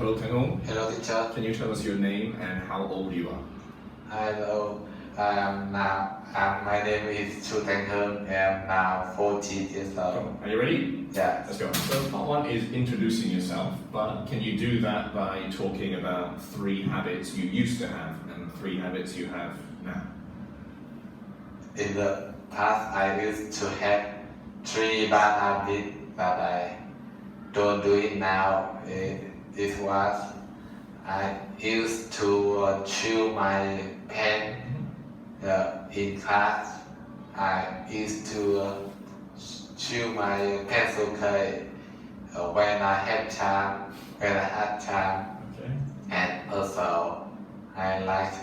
Hello, Thanh. Hello, teacher. Can you tell us your name and how old you are? Hello. My name is Chu Thanh. I am now 14 years old. Are you ready? Yeah. Let's go. So part one is introducing yourself, but can you do that by talking about 3 habits you used to have and 3 habits you have now? In the past, I used to have 3 bad habits, but I don't do it now. It was I used to chew my pen in class. I used to chew my pencil case when I had time. Okay. And also I liked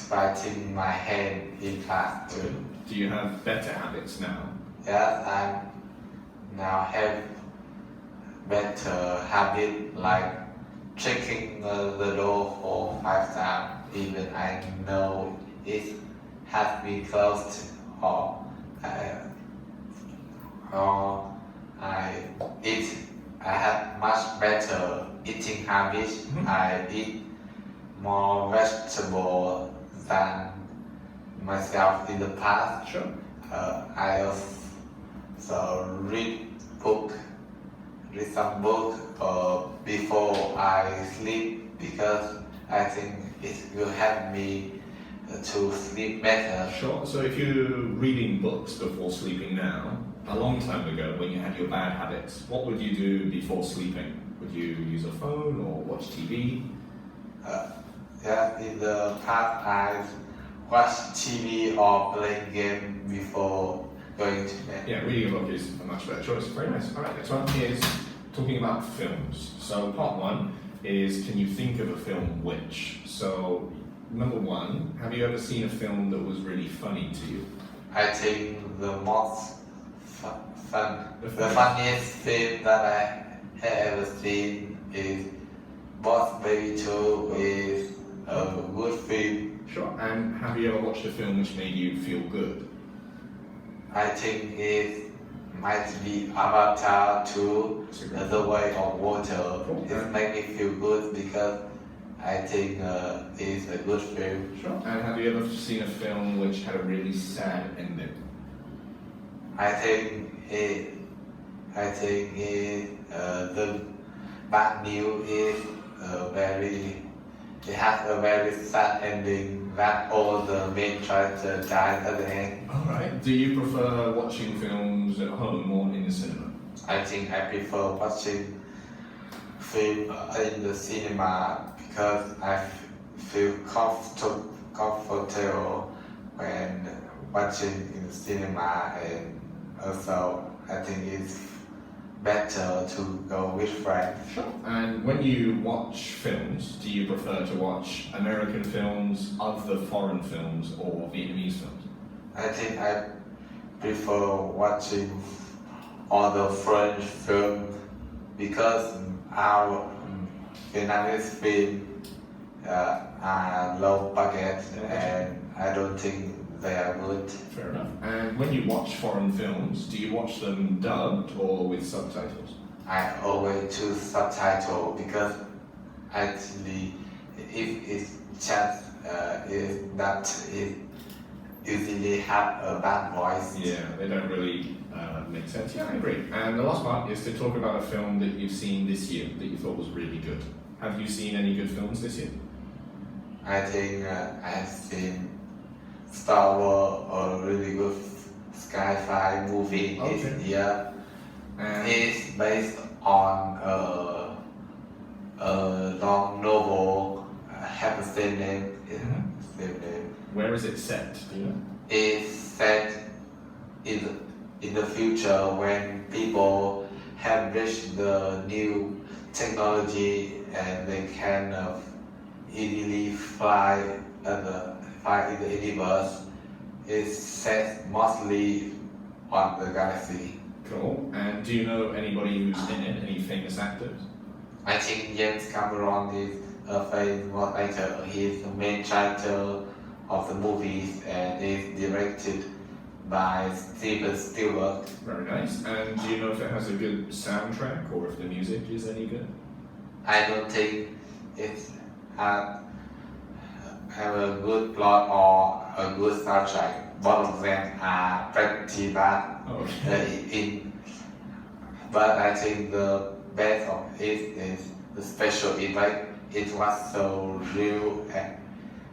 biting my hand in class too. Do you have better habits now? Yes, I now have better habit like checking the door for 5 times, even I know it has been closed or I have much better eating habits. I eat more vegetable than myself in the past. Sure. I also read some book before I sleep because I think it will help me to sleep better. Sure. So if you're reading books before sleeping now, a long time ago when you had your bad habits, what would you do before sleeping? Would you use a phone or watch TV? Yeah, in the past I watched TV or playing game before going to bed. Yeah, reading a book is a much better choice. Very nice. All right, next one is talking about films. So part 1 is, can you think of a film which? So number 1, have you ever seen a film that was really funny to you? I think the most the funniest film that I have ever seen is Boss Baby 2 is a good film. Sure. And have you ever watched a film which made you feel good? I think it might be Avatar 2, The Way of Water. Cool. It makes me feel good because I think it's a good film. Sure. And have you ever seen a film which had a really sad ending? I think the bad news is it has a very sad ending that all the main characters died at the end. Alright. Do you prefer watching films at home or in the cinema? I think I prefer watching film in the cinema because I feel comfortable when watching in the cinema, and also I think it's better to go with friends. Sure. And when you watch films, do you prefer to watch American films, other foreign films, or Vietnamese films? I think I prefer watching all the French films because our Vietnamese films are low budget and I don't think they are good. Fair enough. And when you watch foreign films, do you watch them dubbed or with subtitles? I always choose subtitle because actually if it's just it usually have a bad voice. Yeah, they don't really make sense. Yeah, I agree. And the last part is to talk about a film that you've seen this year that you thought was really good. Have you seen any good films this year? I think I have seen Star Wars, a really good sci-fi movie this year. It's based on a long novel. Have the same name. Same name. Where is it set? Do you know? It's set in the future when people have reached the new technology and they can easily fly in the universe. It's set mostly on the galaxy. Cool. And do you know anybody who's in it? Any famous actors? I think James Cameron is a famous actor. He's the main character of the movies and is directed by Steven Spielberg. Very nice. And do you know if it has a good soundtrack or if the music is any good? I don't think it has have a good plot or a good soundtrack. Both of them are pretty bad. But I think the best of it is the special effect. It was so real,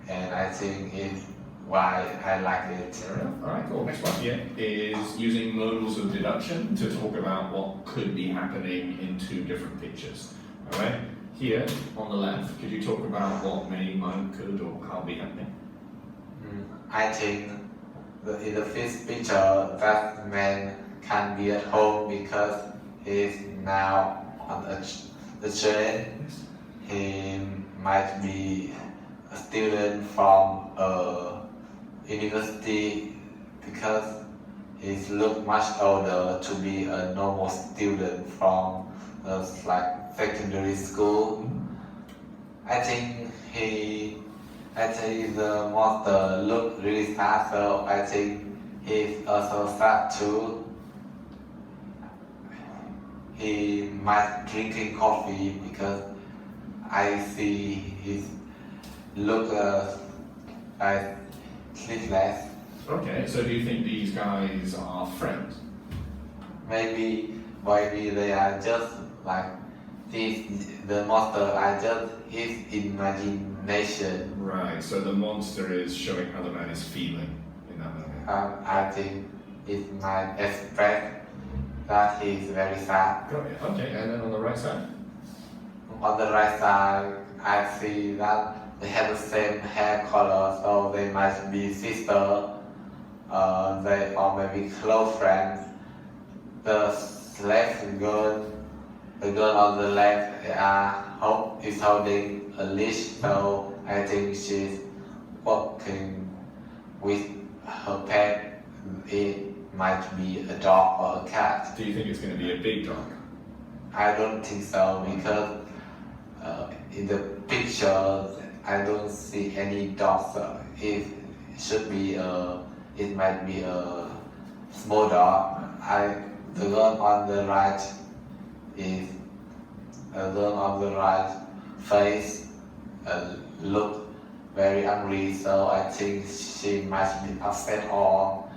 and I think it's why I like it. Fair enough. All right, cool. Next one here is using modals of deduction to talk about what could be happening in two different pictures. All right. Here on the left, could you talk about what may, might, could, or can't be happening? I think in the first picture, that man can't be at home because he's now on the train. He might be a student from a university because he looks much older to be a normal student from secondary school. I think the monster look really sad, so I think he's also sad too. He might drinking coffee because I see his look like sleepless. Okay, so do you think these guys are friends? Maybe they are just like the monster are just his imagination. Right, so the monster is showing how the man is feeling in that moment. I think it might express that he's very sad. Got it. Okay, and then on the right side? On the right side, I see that they have the same hair color, so they might be sisters. They or maybe close friends. The girl on the left is holding a leash, so I think she's walking with her pet. It might be a dog or a cat. Do you think it's going to be a big dog? I don't think so because in the picture I don't see any dogs. It might be a small dog. The girl on the right is a girl on the right face look very angry, so I think she might be upset or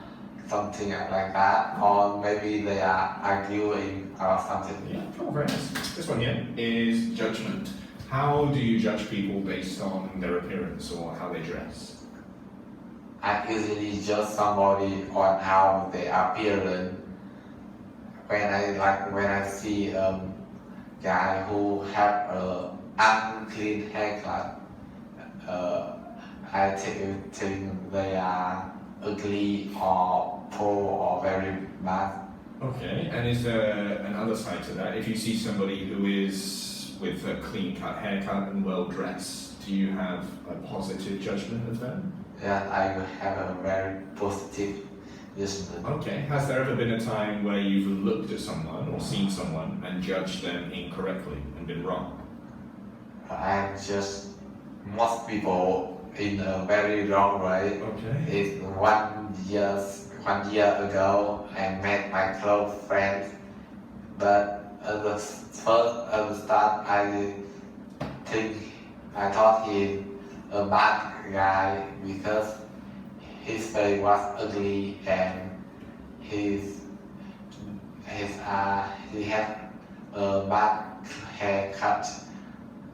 something like that, or maybe they are arguing or something. Yeah, cool, very nice. This one here is judgment. How do you judge people based on their appearance or how they dress? I usually judge somebody on how they appear. When I see a guy who have a unclean haircut, I think they are ugly or poor or very bad. Okay, and is there another side to that? If you see somebody who is with a clean cut haircut and well dressed, do you have a positive judgment of them? Yeah, I have a very positive judgment. Okay, has there ever been a time where you've looked at someone or seen someone and judged them incorrectly and been wrong? I judge most people in a very wrong way. Okay. It's 1 year ago, I met my close friend, but at the start, I thought he's a bad guy because his face was ugly and he had a bad haircut.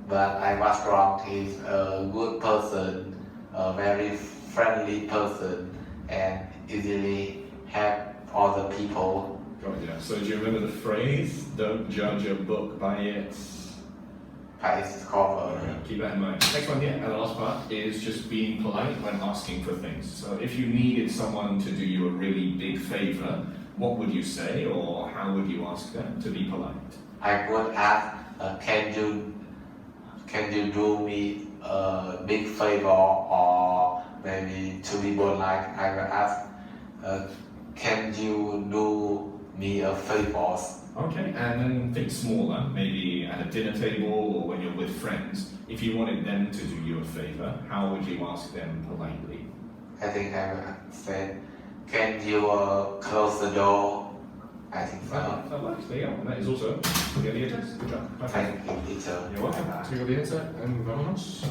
But I was wrong. He's a good person, a very friendly person, and easily help other people. Got ya. So do you remember the phrase, don't judge a book by its Cover. Keep that in mind. Next one here, and the last part, is just being polite when asking for things. So if you needed someone to do you a really big favor, what would you say or how would you ask them to be polite? I would ask, can you do me a big favor, or maybe to be polite, I will ask, can you do me a favor? Okay, and then think smaller, maybe at a dinner table or when you're with friends. If you wanted them to do you a favor, how would you ask them politely? I think I will say, can you close the door? I think so. That works. There you go. And that is also the other test. Good job. Perfect. Thank you, teacher. You're welcome. So you got the headset and vámonos.